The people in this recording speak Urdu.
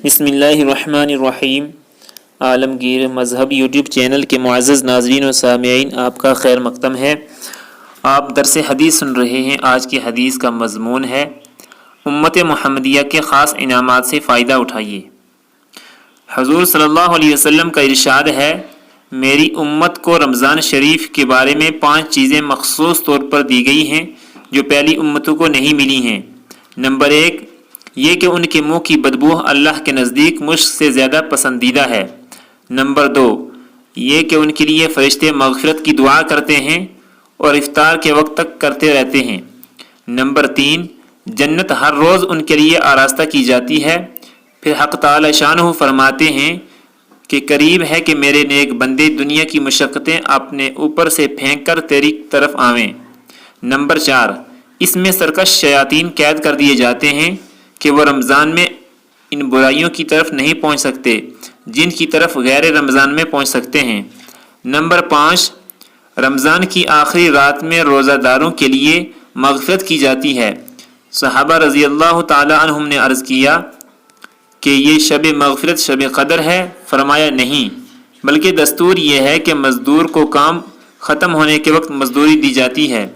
بسم اللہ الرحمن الرحیم۔ عالمگیر مذہب یوٹیوب چینل کے معزز ناظرین و سامعین، آپ کا خیر مقدم ہے۔ آپ درس حدیث سن رہے ہیں۔ آج کی حدیث کا مضمون ہے امت محمدیہ کے خاص انعامات سے فائدہ اٹھائیے۔ حضور صلی اللہ علیہ وسلم کا ارشاد ہے، میری امت کو رمضان شریف کے بارے میں 5 چیزیں مخصوص طور پر دی گئی ہیں جو پہلی امتوں کو نہیں ملی ہیں۔ نمبر 1، یہ کہ ان کے منہ کی بدبو اللہ کے نزدیک مشک سے زیادہ پسندیدہ ہے۔ نمبر 2، یہ کہ ان کے لیے فرشتے مغفرت کی دعا کرتے ہیں اور افطار کے وقت تک کرتے رہتے ہیں۔ نمبر 3، جنت ہر روز ان کے لیے آراستہ کی جاتی ہے۔ پھر حق تعالی شانہ فرماتے ہیں کہ قریب ہے کہ میرے نیک بندے دنیا کی مشقتیں اپنے اوپر سے پھینک کر تیری طرف آویں۔ نمبر 4، اس میں سرکش شیاطین قید کر دیے جاتے ہیں کہ وہ رمضان میں ان برائیوں کی طرف نہیں پہنچ سکتے جن کی طرف غیر رمضان میں پہنچ سکتے ہیں۔ نمبر 5، رمضان کی آخری رات میں روزہ داروں کے لیے مغفرت کی جاتی ہے۔ صحابہ رضی اللہ تعالی عنہم نے عرض کیا کہ یہ شب مغفرت شب قدر ہے؟ فرمایا نہیں، بلکہ دستور یہ ہے کہ مزدور کو کام ختم ہونے کے وقت مزدوری دی جاتی ہے۔